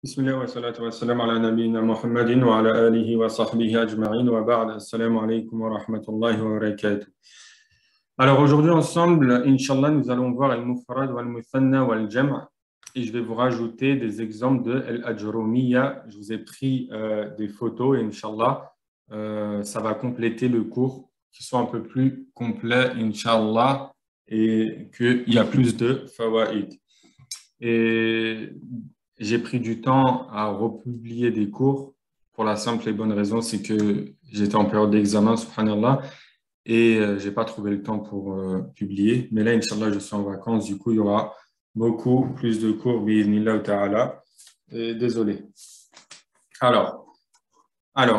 بسم الله والصلاة والسلام على نبينا محمد وعلى آله وصحبه أجمعين وبعد السلام عليكم ورحمة الله وبركاته. Alors aujourd'hui ensemble, Inch'Allah, nous allons voir Al-Mufrad wal-Muthanna wal-Jam' et je vais vous rajouter des exemples de Al-Ajrumiyya. Je vous ai pris des photos et Inch'Allah, ça va compléter le cours qui soit un peu plus complet Inch'Allah et qu'il y a plus de fawaïd. Et j'ai pris du temps à republier des cours pour la simple et bonne raison, c'est que j'étais en période d'examen, subhanallah, et j'ai pas trouvé le temps pour publier. Mais là, Inch'Allah, je suis en vacances, du coup, il y aura beaucoup plus de cours, bi'idhnillah ta'ala. Et désolé. Alors,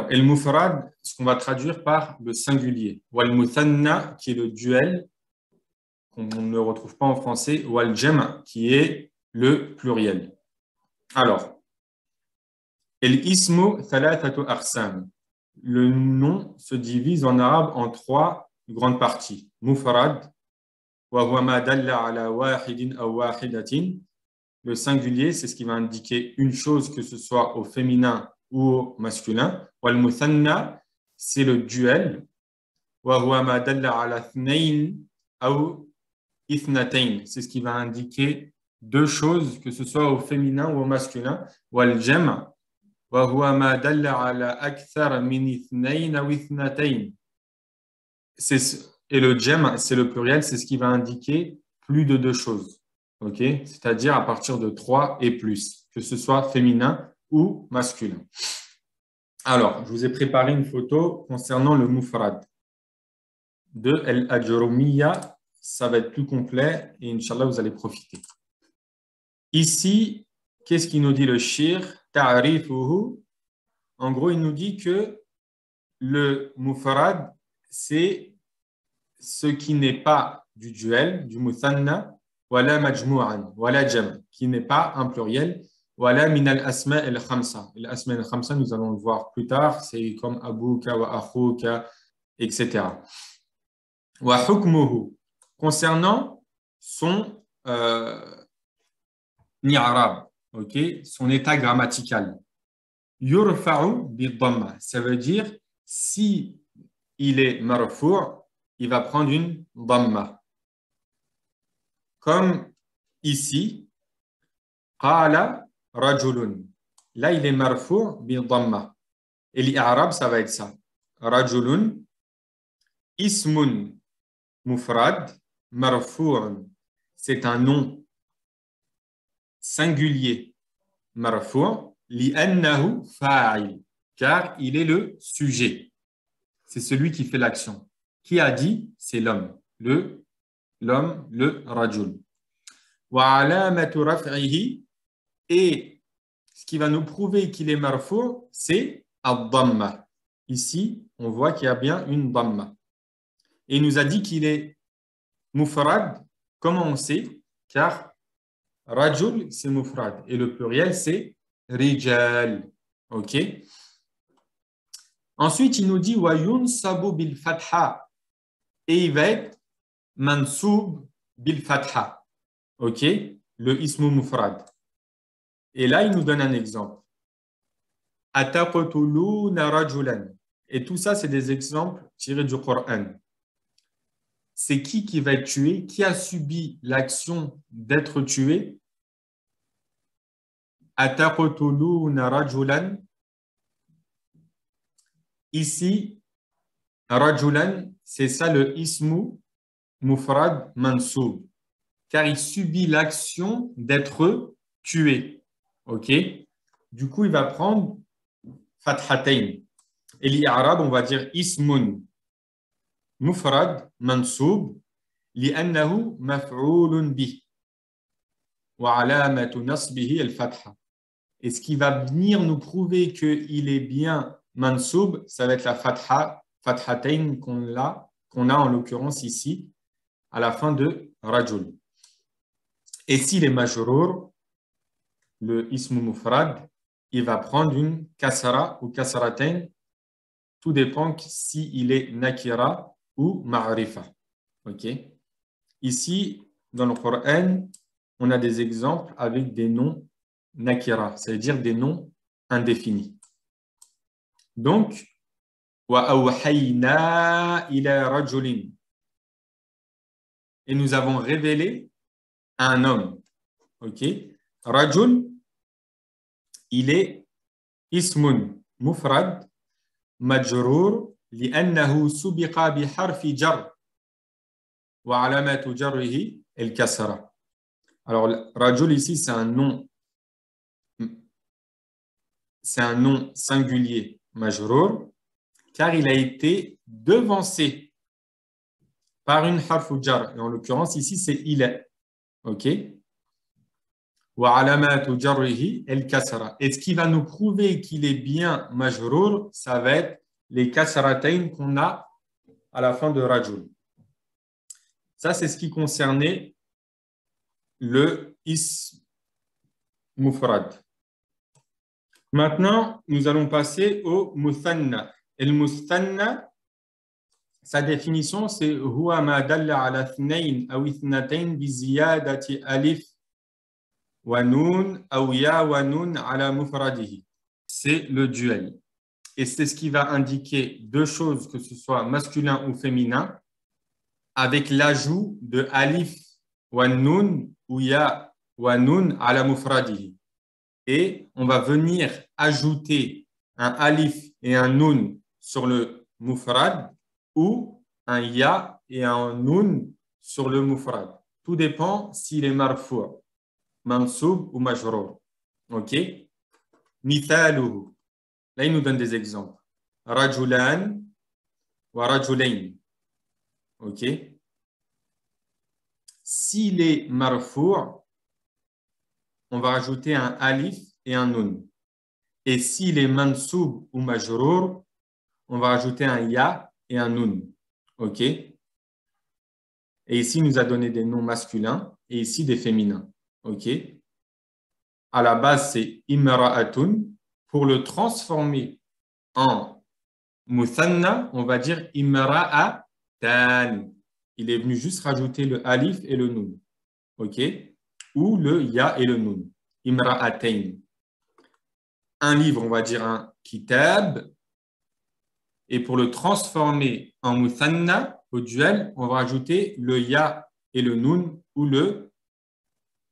El Mufrad, ce qu'on va traduire par le singulier. Wal Muthanna, qui est le duel, qu'on ne retrouve pas en français. Wal Jam', qui est le pluriel. Alors, el-ismu thalathatu aqsam. Le nom se divise en arabe en trois grandes parties. Mufrad, wa huwa ma dalla ala wahidin aw wahidatin. Le singulier, c'est ce qui va indiquer une chose, que ce soit au féminin ou au masculin. Wal muthanna, c'est le duel. Wa huwa ma dalla ala thnayn aw ithnatain. C'est ce qui va indiquer deux choses, que ce soit au féminin ou au masculin. Wal jam', wa huwa ma dalla ala akthar min ithnayn aw ithnatain. Et le jam', c'est le pluriel, c'est ce qui va indiquer plus de deux choses. OK? C'est-à-dire à partir de trois et plus, que ce soit féminin ou masculin. Alors, je vous ai préparé une photo concernant le mufrad de Al-Ajrumiyya. Ça va être plus complet et Inch'Allah, vous allez profiter. Ici, qu'est-ce qu'il nous dit le shir? Ta'rifuhu. En gros, il nous dit que le mufrad, c'est ce qui n'est pas du duel, du muthanna, wala majmu'an, wala jam', qui n'est pas un pluriel, wala min al-asma' al-khamsa. L'asma' al-khamsa, nous allons le voir plus tard, c'est comme abuka wa akhuka, etc. Wa hukmuhu. Concernant son i'rab, okay, son état grammatical. Yurfa'u bi-dhamma, ça veut dire si il est marfou', il va prendre une dhamma. Comme ici, qala rajulun. Là, il est marfou' bi-dhamma. Et l'i'rab, ça va être ça. Rajulun ismun mufrad marfu'un. C'est un nom singulier marfou' li'annahu fa'il, car il est le sujet. C'est celui qui fait l'action. Qui a dit? C'est l'homme. L'homme, le rajul. Wa alamatu raf'ihi, et ce qui va nous prouver qu'il est marfou', c'est ad-dhamma. Ici, on voit qu'il y a bien une dhamma. Et il nous a dit qu'il est mufrad. Comment on sait? Car rajul, c'est mufrad. Et le pluriel, c'est rijal. OK? Ensuite, il nous dit wa yunsabu bil fatha. Et il va être mansoub bil fatha. OK? Le ismu mufrad. Et là, il nous donne un exemple. Ataqtuluna rajulan. Et tout ça, c'est des exemples tirés du Coran. C'est qui va être tué? Qui a subi l'action d'être tué? Ataqtuluna rajulan. Ici, rajulan, c'est ça le ismu mufrad mansoub, car il subit l'action d'être tué. OK? Du coup, il va prendre fathatayn. Et l'i'rab, on va dire ismun mufrad mansoub li'annahu maf'oulun bih wa alamatu nasbihi al-fatha. Et ce qui va venir nous prouver qu'il est bien mansoub, ça va être la fathatayn qu'on a en l'occurrence ici, à la fin de rajul. Et s'il est majrour, le ismu mufrad, il va prendre une kasra ou kasratain. Tout dépend s'il est nakira ou ma'rifa. OK? Ici, dans le Coran, on a des exemples avec des noms nakira, c'est-à-dire des noms indéfinis. Donc, wa awhayna ila rajulin. Et nous avons révélé à un homme. Ok? Rajul, il est ismun mufrad majrour لأنه سبق بحرف جر وعلامة جره الكسرة. Alors, rajul ici, c'est un nom singulier majrour car il a été devancé par une harf jar. Et en l'occurrence, ici, c'est il est. OK? وعلامة جره الكسرة. Et ce qui va nous prouver qu'il est bien majrour, ça va être les kasratayn qu'on a à la fin de rajul. Ça, c'est ce qui concernait le ism mufrad. Maintenant, nous allons passer au muthanna. Et le muthanna, sa définition, c'est huwa ma dalla ala ithnayn aw ithnatayn bi ziyadati alif wa nun aw ya wa nun ala mufradihi. C'est le duel. Et c'est ce qui va indiquer deux choses, que ce soit masculin ou féminin, avec l'ajout de alif wa nun ou ya wa nun ala mufradihi. Et on va venir ajouter un alif et un nun sur le mufrad ou un ya et un nun sur le mufrad. Tout dépend s'il est marfou', mansoub ou majrour. OK? Mithaluhu. Là, il nous donne des exemples. Rajulan wa rajulayn. OK? S'il est marfou', on va rajouter un alif et un nun. Et s'il est mansoub ou majrour, on va rajouter un ya et un nun. OK? Et ici, il nous a donné des noms masculins et ici des féminins. OK? À la base, c'est imra'atun. Pour le transformer en muthanna, on va dire imra'atan. Il est venu juste rajouter le alif et le nun. OK? Ou le ya et le nun. Imra'atayn. Un livre, on va dire un kitab. Et pour le transformer en muthanna, au duel, on va ajouter le ya et le nun ou le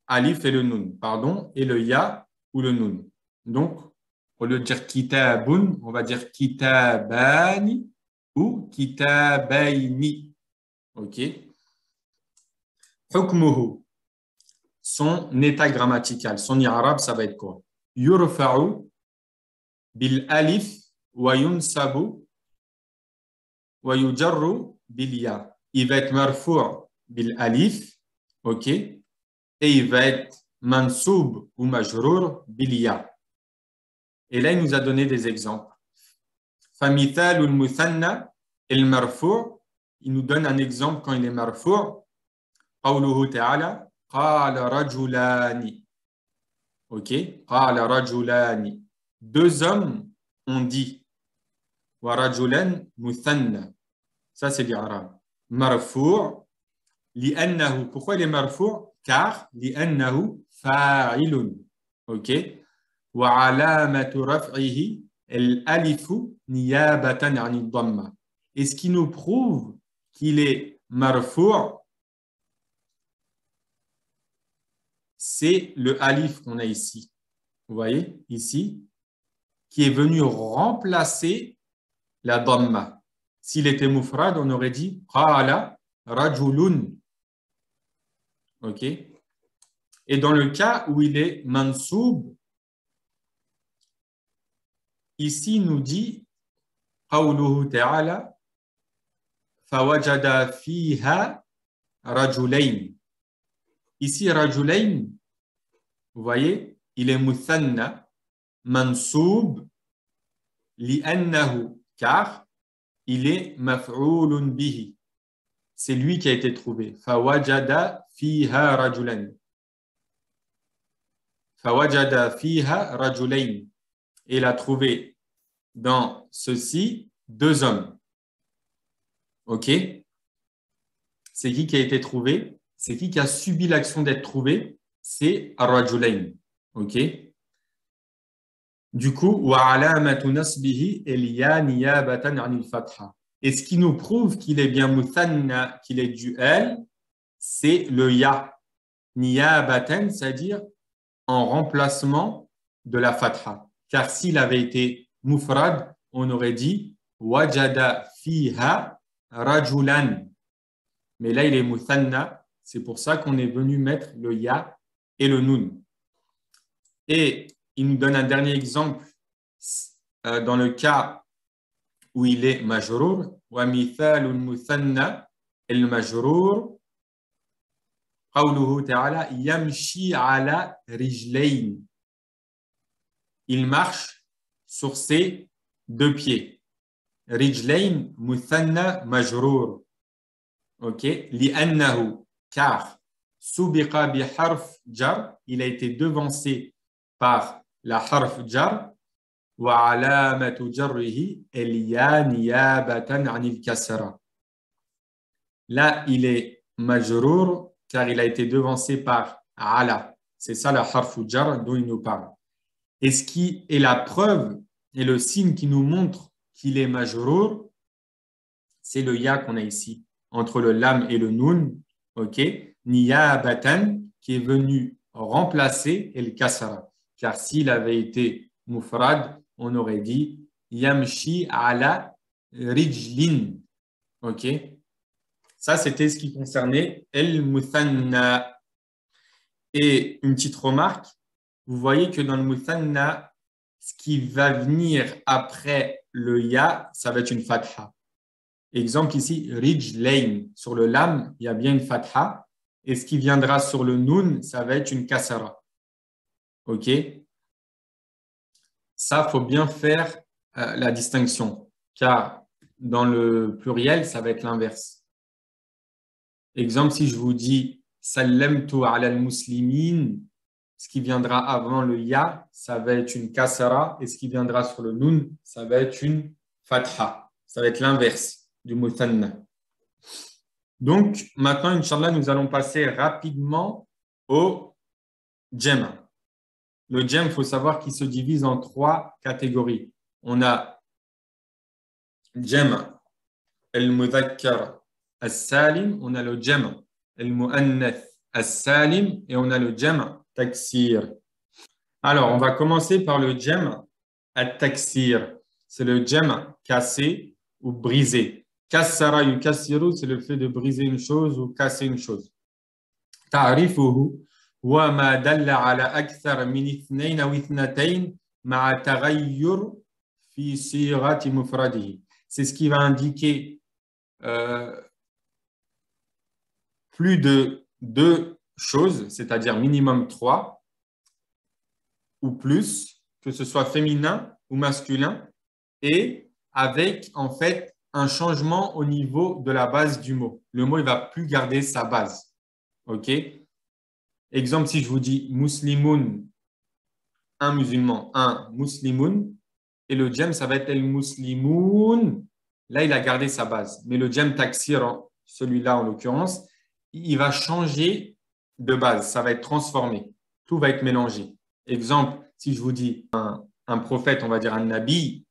alif et le nun, pardon, et le ya ou le nun. Donc, au lieu de dire kitabun, on va dire kitabani ou kitabayni. OK? Hukmuhu. Son état grammatical, son i'rab, ça va être quoi? Yurfa'u bil alif wa yunsabu wa yujarru bil ya. Il va être marfou' bil alif, OK? Et il va être mansoub ou majrour bil ya. Et là, il nous a donné des exemples. Famithal ou muthanna el marfou', il nous donne un exemple quand il est marfou'. Qawluhu ta'ala qala rajulani. OK? Qala rajulani. Deux hommes ont dit. Wa rajulan muthanna. Ça, c'est l'Arab. Marfou' li'annahu. Pourquoi il est marfou'? Car li'annahu fa'ilun. OK? Wa alamatu raf'ihi al-alifu niyabatan 'ani ad-damma. Et ce qui nous prouve qu'il est marfou', c'est le alif qu'on a ici. Vous voyez, ici, qui est venu remplacer la damma. S'il était mufrad, on aurait dit qala rajulun. OK? Et dans le cas où il est mansoub, ici, il nous dit qawluhu ta'ala fawajada fiha rajulayn. Ici, rajulayn, vous voyez, il est muthanna, mansoub, li'annahu, car il est maf'oulun bihi. C'est lui qui a été trouvé. Fawajada fiha rajulayn. Fawajada fiha rajulayn. Et il a trouvé dans ceci deux hommes. OK? C'est qui a été trouvé? C'est qui a subi l'action d'être trouvé? C'est ar-rajulayn. OK? Du coup, وعلامة نصبه الياء نيابة عن الفتحة. Et ce qui nous prouve qu'il est bien muthanna, qu'il est duel, c'est le ya. Niyabatan, c'est-à-dire en remplacement de la fatha. Car s'il avait été mufrad, on aurait dit wajada fiha rajulan. Mais là, il est muthanna. C'est pour ça qu'on est venu mettre le ya et le nun. Et il nous donne un dernier exemple dans le cas où il est majrour. Wa mithalul muthanna el majrour. قوله تعالى يمشي على رجلين. Il marche sur ses deux pieds. رجلين مثنى مجرور. OK. لأنه car سبق بحرف جر, il a été devancé par la harf jar. وعلامة جره الياء نيابة عن الكسرة. Là, il est majrour car il a été devancé par ala. C'est ça la harf jar dont il nous parle. Et ce qui est la preuve et le signe qui nous montre qu'il est majrour, c'est le ya qu'on a ici, entre le lam et le nun, ok, niyabatan, qui est venu remplacer el kasara. Car s'il avait été mufrad, on aurait dit yamshi ala rijlin. Ok. Ça, c'était ce qui concernait el muthanna. Et une petite remarque, vous voyez que dans le muthanna, ce qui va venir après le ya, ça va être une fatha. Exemple ici, rijlain. Sur le lam, il y a bien une fatha. Et ce qui viendra sur le nun, ça va être une kasara. OK? Ça, il faut bien faire la distinction. Car dans le pluriel, ça va être l'inverse. Exemple, si je vous dis sallamtu ala al-muslimin, ce qui viendra avant le ya, ça va être une kasara. Et ce qui viendra sur le nun, ça va être une fatha. Ça va être l'inverse du muthanna. Donc, maintenant, Inch'Allah, nous allons passer rapidement au jam'. Le jam', il faut savoir qu'il se divise en 3 catégories. On a jam' al-mudhakkar al-salim, on a le jam' al-mu'annath al-salim et on a le jam' taksir. Alors, on va commencer par le jam' al-taksir. C'est le jam' cassé ou brisé. Kassara yukassiru, c'est le fait de briser une chose ou casser une chose. Ta'rifuhu wa ma dalla ala akthar min ithnayn aw ithnatayn ma'a taghayyur fi sighati mufradihi. C'est ce qui va indiquer plus de 2 choses, c'est-à-dire minimum 3 ou plus, que ce soit féminin ou masculin, et avec en fait un changement au niveau de la base du mot. Le mot, il ne va plus garder sa base. OK? Exemple, si je vous dis muslimoun, un musulman, un muslimoun, et le jam, ça va être el muslimoun. Là, il a gardé sa base. Mais le jam taksir, celui-là en l'occurrence, il va changer de base. Ça va être transformé. Tout va être mélangé. Exemple, si je vous dis un prophète, on va dire un nabi,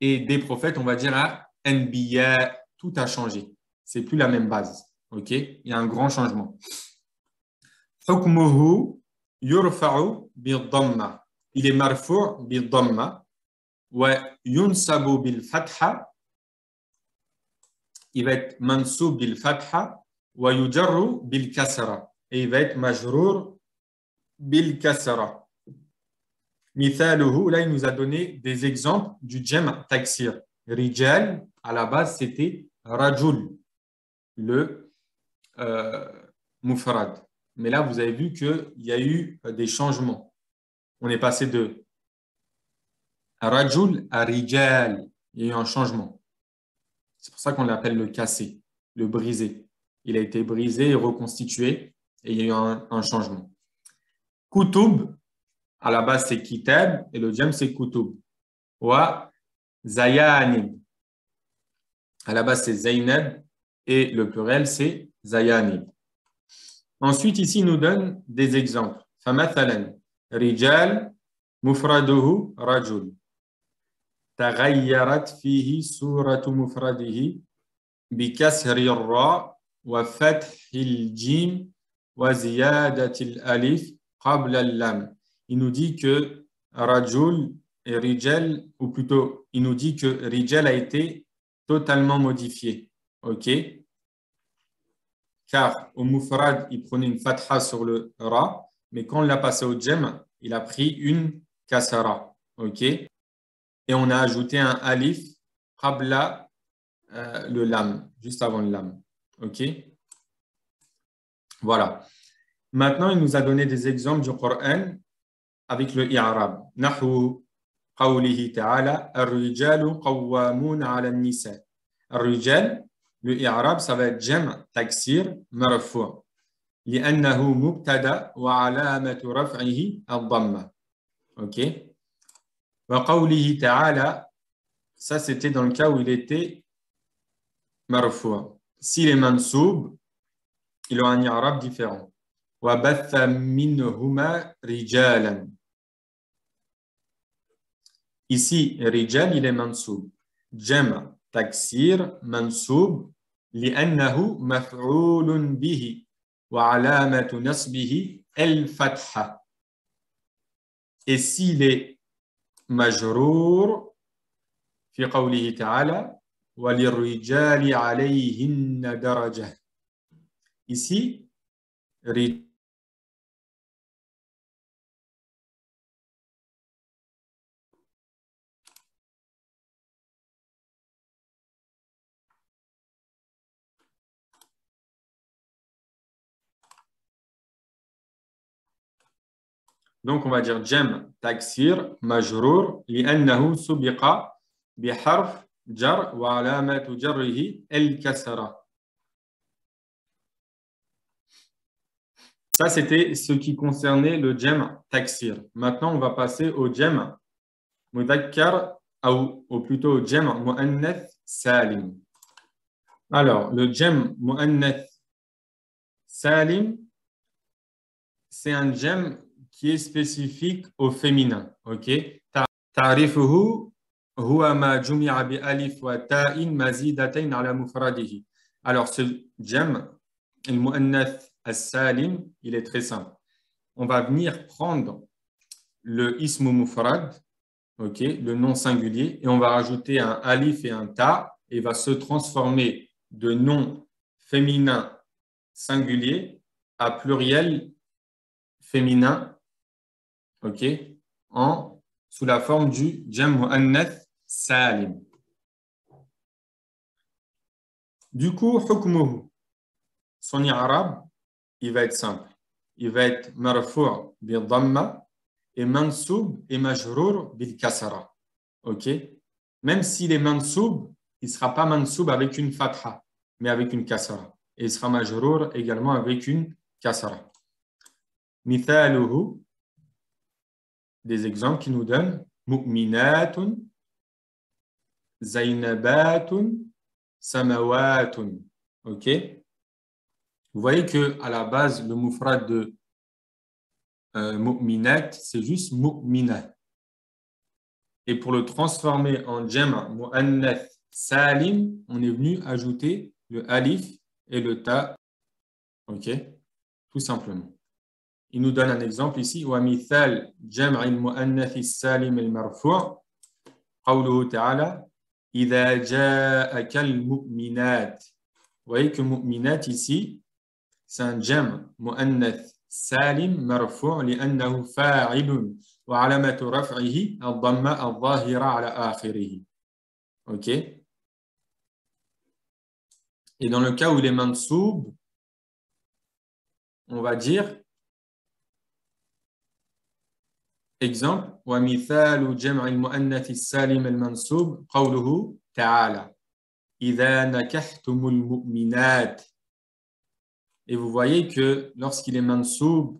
et des prophètes, on va dire un anbiya. Tout a changé. C'est plus la même base. OK? Il y a un grand changement. Hukmuhu yurfa'u bil-dhamma. Il est marfu' bil-dhamma. Wa yunsabu bil-fatha. Il va être mansub bil-fatha. Wa yujarru bil-kasra. Et il va être majrour bil-kasra. Mithaluhu, là, il nous a donné des exemples du jam' taksir. Rijal, à la base, c'était rajul, le mufrad. Mais là, vous avez vu qu'il y a eu des changements. On est passé de rajul à rijal. Il y a eu un changement. C'est pour ça qu'on l'appelle le cassé, le brisé. Il a été brisé et reconstitué et il y a eu un changement. Kutub, à la base, c'est kitab et le jam, c'est kutub. Wa zayanib. À la base, c'est zaynab et le pluriel, c'est zayanib. Ensuite, ici, il nous donne des exemples. Famathalan, rijal, مفرده رجل تغيرت فيه صورة مفرده بكسر الراء وفتح الجيم وزيادة الألف قبل اللام. Il nous dit que Rajul et Rijal, ou plutôt, il nous dit que Rijal a été totalement modifié. OK? Car au Mufrad, il prenait une fatha sur le Ra, mais quand on l'a passé au Jem, il a pris une kasara. OK? Et on a ajouté un alif qabla le lam, juste avant le lam. OK? Voilà. Maintenant, il nous a donné des exemples du Coran avec le i'rab. Nahu qawlihi ta'ala ar-rijalu qawwamun 'ala an-nisa. Ar-rijal, le i'rab, ça va être jam' taksir marfu'. لأنه مبتدأ وعلامة رفعه الضمة. OK? وقوله تعالى, ça c'était dans le cas où il était marfu'. S'il est mansoub, il a un i'rab différent. وَبَثَّ مِنْهُمَا رِجَالًا. Ici, rijal, il est mansoub. Jam' taksir mansoub لأنه مفعول به وعلامة نصبه الفتحة. Et s'il est majrour في قوله تعالى وَلِلرِّجَالِ عَلَيْهِنَّ دَرَجَةٌ. Ici, donc on va dire jam taksir majrour لأنه سبق بحرف جر وعلامة جره الكسرة. Ça, c'était ce qui concernait le jam' taksir. Maintenant, on va passer au jam' mudhakkar, ou plutôt au jam' mu'annath salim. Alors, le jam' mu'annath salim, c'est un jam' qui est spécifique au féminin. OK? Ta'rifuhu huwa ma jumi'a bi alif wa ta'in mazidatayn ala mufradihi. Alors, ce jam', le mu'annath as-salim, il est très simple. On va venir prendre le ismu mufrad, OK, le nom singulier, et on va rajouter un alif et un ta, et il va se transformer de nom féminin singulier à pluriel féminin, OK, sous la forme du jam' mu'annath salim. Du coup, hukmuhu, son i'rab, il va être simple. Il va être marfu' bil dhamma et mansoub et majrour bil kasara. OK? Même s'il est mansoub, il ne sera pas mansoub avec une fatha, mais avec une kasara. Et il sera majrour également avec une kasara. Mithaluhu, des exemples qui nous donnent mu'minatun, zainabatun, samawatun. OK? Vous voyez qu'à la base, le mufrad de mu'minat, c'est juste mu'mina. Et pour le transformer en jam' mu'annath salim, on est venu ajouter le alif et le ta. OK? Tout simplement. Il nous donne un exemple ici. Wa mithal jam' al-mu'annath salim al-marfu' qawluhu ta'ala idha ja'aka al-mu'minat. Vous voyez que mu'minat ici, c'est un jam' mu'annath salim marfu' لأنه فاعل وعلامة رفعه الضمة الظاهرة على آخره. OK? Et dans le cas où il est mansoub, on va dire exemple ومثال جمع المؤنث السالم المنصوب قوله تعالى إذا نكحتم المؤمنات. Et vous voyez que lorsqu'il est mansoub,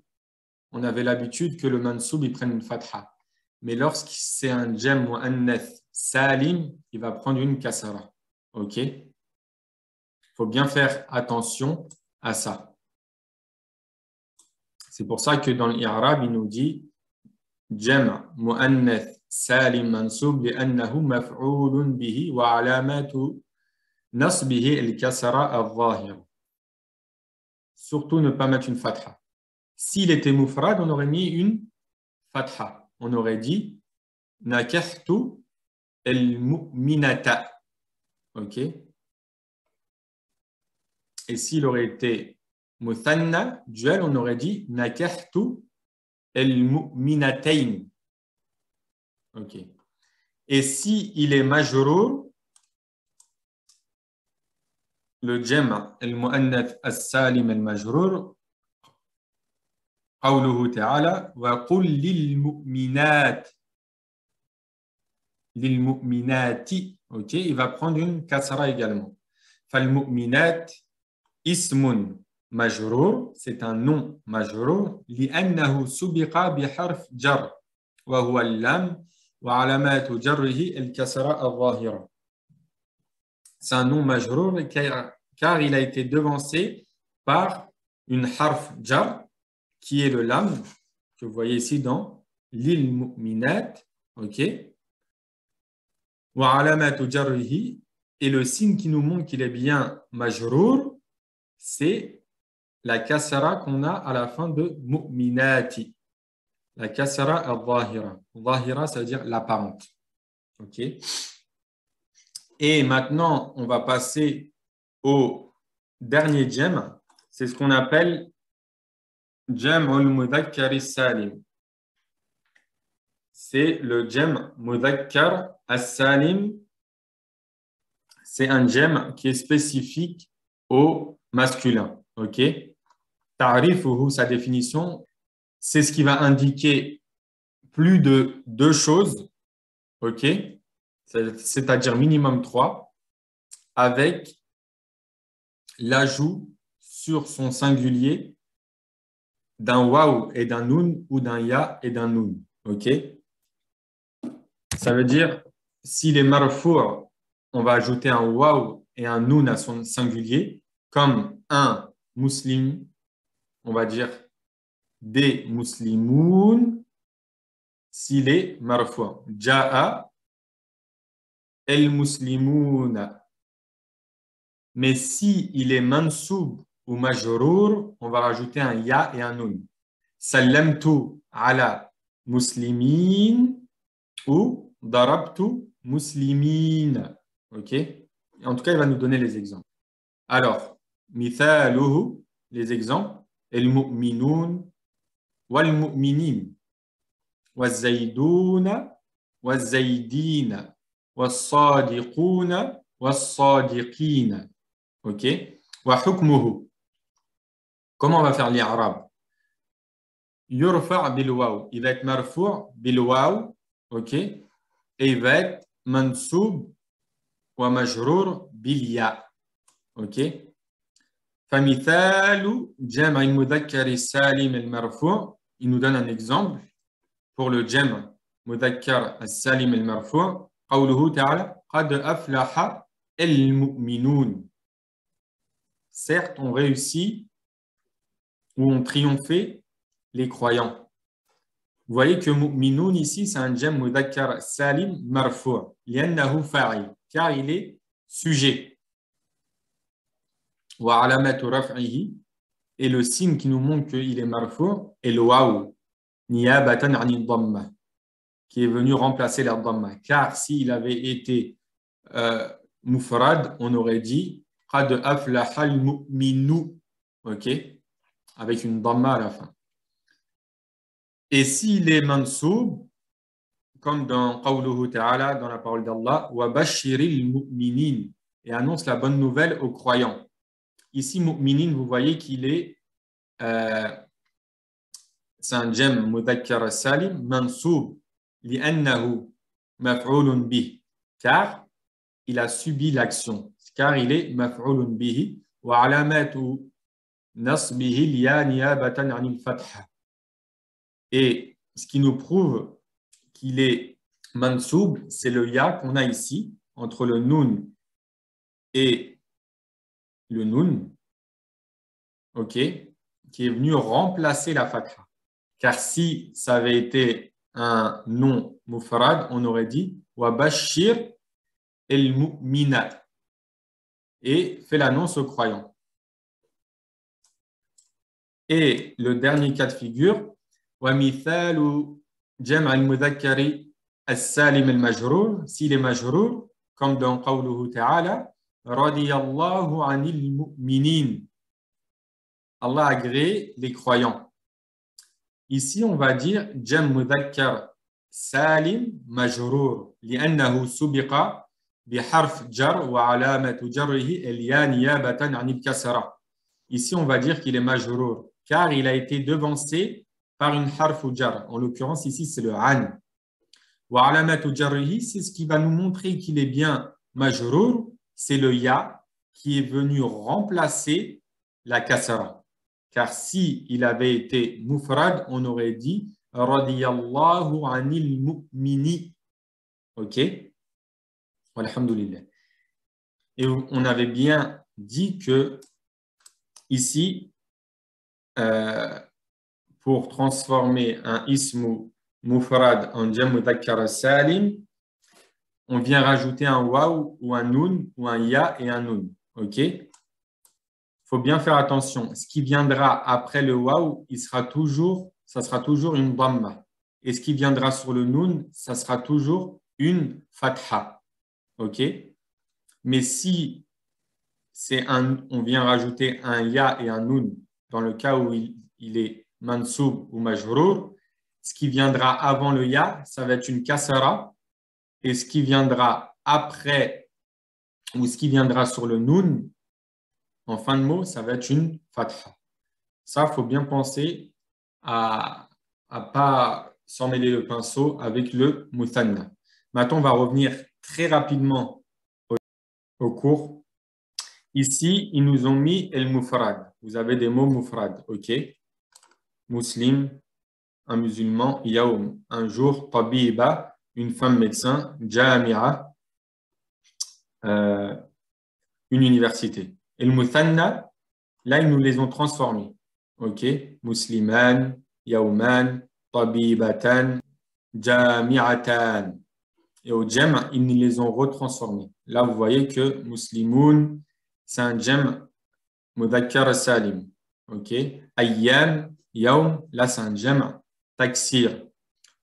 on avait l'habitude que le mansoub il prenne une fatha. Mais lorsque c'est un jam' mu'annath salim, il va prendre une kasara. OK? Il faut bien faire attention à ça. C'est pour ça que dans l'Irab, il nous dit جمع مؤنث سالم منصوب لأنه مفعول به وعلامة نصبه الكسرة الظاهرة. Surtout ne pas mettre une fatha. S'il était mufrad, on aurait mis une fatha. On aurait dit nakahtu al-mu'minata. OK? Et s'il aurait été muthanna, duel, on aurait dit nakahtu al-mu'minatayn. OK. Et si il est majrour, le jam' al-mu'annath as-salim al-majrour, قوله تعالى وقل للمؤمنات للمؤمنات. OK, il va prendre une kasra également. فالمؤمنات اسم مجرور, c'est un nom majrur لأنه سبق بحرف جر وهو اللام وعلامات جره الكسرة الظاهرة. C'est un nom majrur car il a été devancé par une harf jar qui est le lam que vous voyez ici dans lil mu'minat. OK. Wa alamatu jarrihi, et le signe qui nous montre qu'il est bien majrour, c'est la kasra qu'on a à la fin de mu'minati. La kasra al-zahira. Zahira, ça veut dire l'apparente. OK. Et maintenant, on va passer au dernier jam. C'est ce qu'on appelle jam al-mudhakkar salim. C'est le jam mudhakkar as-salim. C'est un jam qui est spécifique au masculin. OK? Ta'rifuhu, sa définition, c'est ce qui va indiquer plus de deux choses. OK? C'est-à-dire minimum 3, avec l'ajout sur son singulier d'un waw et d'un noun ou d'un ya et d'un noun. OK? Ça veut dire, s'il est marfou', on va ajouter un waw et un noun à son singulier, comme un muslim, on va dire des muslimoun, s'il est marfou'. Ja'a el-muslimouna. Mais si il est mansoub ou majrour, on va rajouter un ya et un noun. Sallamtu ala muslimin ou darabtu muslimin. OK? En tout cas, il va nous donner les exemples. Alors, mithaluhu, les exemples, el-mu'minoun wal-mu'minin wal-zayduna wal-zaydina wal-sadiquna wal-sadiqina. OK? Wa hukmuhu. Comment on va faire l'i'rab? Yurfa' bil waw. Il va être marfou' bil waw. OK? Et il va être mansoub wa majrour bil ya. OK? فمثال جمع المذكر السالم المرفوع. Il nous donne un exemple pour le جمع مذكر السالم المرفوع. قوله تعالى قد أفلح المؤمنون. Certes, on réussit ou on triomphait les croyants. Vous voyez que mu'minoun ici, c'est un jam mudhakkar salim marfou' li'annahu fa'il, car il est sujet. Wa alamatu raf'ihi, et le signe qui nous montre qu'il est marfou' est le waw, niyabatan 'ani dhamma, qui est venu remplacer la dhamma. Car s'il avait été mufrad, on aurait dit qad aflaha al-mu'minu, OK, avec une dhamma à la fin. Et s'il est mansoub, comme dans qawluhu ta'ala, dans la parole d'Allah, wa bashiril mu'minin, et annonce la bonne nouvelle aux croyants. Ici, mu'minin, vous voyez qu'il est c'est un jam mudhakkar salim mansoub li'annahu maf'ulun bih, car il a subi l'action, car il est maf'ulun bihi wa alamatu nasbihi liya niyabatan 'anil fatha. Et ce qui nous prouve qu'il est mansoub, c'est le ya qu'on a ici, entre le nun et le nun, OK, qui est venu remplacer la fatha. Car si ça avait été un nom mufrad, on aurait dit wa bashir el mu'minat et fais l'annonce aux croyants. Et le dernier cas de figure, wa mithalu jam' al-mudhakkari as-salim al-majrur, s'il est majrur, comme dans qawluhu ta'ala, radiyallahu anil mu'minin. Allah a agréé les croyants. Ici, on va dire jam' mudhakkar salim majrur, li'annahu subiqa بحرف جر وعلامة جره الياء نيابة عن الكسرة. Ici, on va dire qu'il est majrour, car il a été devancé par une harf ou jar. En l'occurrence, ici, c'est le an. وعلامة جره, c'est ce qui va nous montrer qu'il est bien majrour, c'est le ya qui est venu remplacer la kasra. Car si il avait été mufrad, on aurait dit radiyallahu anil mu'mini. Ok? Alhamdulillah. Et on avait bien dit que ici, pour transformer un ismu mufrad en jam' mudhakkar salim, on vient rajouter un waw ou un nun ou un ya et un nun. Ok? Il faut bien faire attention. Ce qui viendra après le waw, ça sera toujours une dhamma. Et ce qui viendra sur le nun, ça sera toujours une fatha. Ok, mais si on vient rajouter un ya et un nun dans le cas où il est mansoub ou majrour, ce qui viendra avant le ya, ça va être une kasara, et ce qui viendra après ou ce qui viendra sur le nun en fin de mot, ça va être une fatha. Ça, il faut bien penser à pas s'emmêler le pinceau avec le muthanna. Maintenant, on va revenir très rapidement au cours. Ici, ils nous ont mis el mufrad. Vous avez des mots mufrad, ok? Muslim, un musulman, yaoum, un jour, tabiba, une femme médecin, jami'a, une université. Et le muthanna, là, ils nous les ont transformés, ok? Musliman, yaouman, tabibatan, jami'atan. Et au jam', ils nous les ont retransformés. Là, vous voyez que muslimoun, c'est un jam' mudhakkar salim. Ok? Ayyam, yaum, là, c'est un jam' taksir.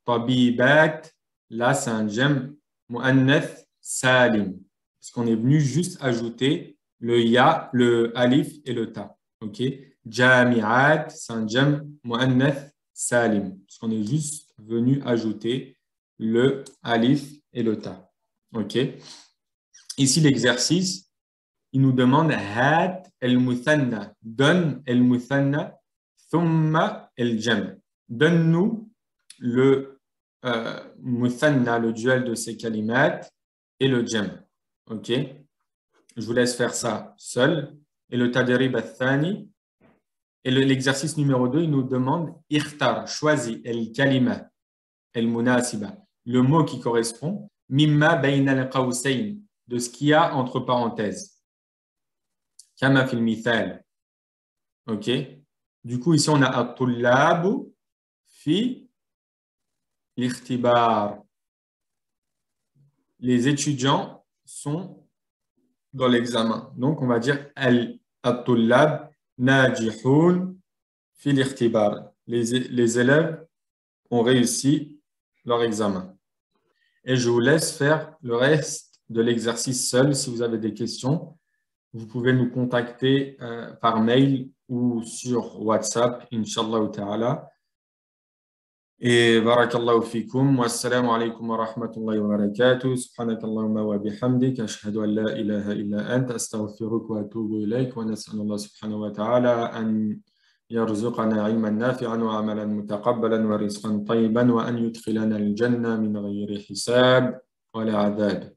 Tabibat, là, c'est un jam' mu'annath salim. Parce qu'on est venu juste ajouter le ya, le alif et le ta. Ok? Jami'at, c'est un jam' mu'annath salim. Parce qu'on est juste venu ajouter le alif et le ta. Ok. Ici, l'exercice, il nous demande had el-muthanna. Donne el-muthanna, thumma el-jam. Donne-nous le muthanna, le duel de ces kalimat, et le jam. Ok. Je vous laisse faire ça seul. Et le tadrib al-thani. Et l'exercice numéro 2, il nous demande ikhtar, choisis el-kalima, el-munasiba. Le mot qui correspond, mimma bayna al-qawsayn, de ce qu'il y a entre parenthèses. Kama fil mithal. Ok. Du coup, ici, on a at-tullabu fi l'ikhtibar. Les étudiants sont dans l'examen. Donc, on va dire at-tullab najihun fi l'ikhtibar. Les élèves ont réussi leur examen. Et je vous laisse faire le reste de l'exercice seul. Si vous avez des questions, vous pouvez nous contacter par mail ou sur WhatsApp, Inch'Allah ta'ala. Et barakallahu fikum. Wassalamu alaikum wa rahmatullahi wa barakatuh. Subhanakallahumma wa bihamdik. Ashhadu an la ilaha illa anta. Astaghfiruka wa atubu ilayk. Wa nas'alullah subhanahu wa ta'ala an يرزقنا علما نافعا وعملا متقبلا ورزقا طيبا وأن يدخلنا الجنة من غير حساب ولا عذاب.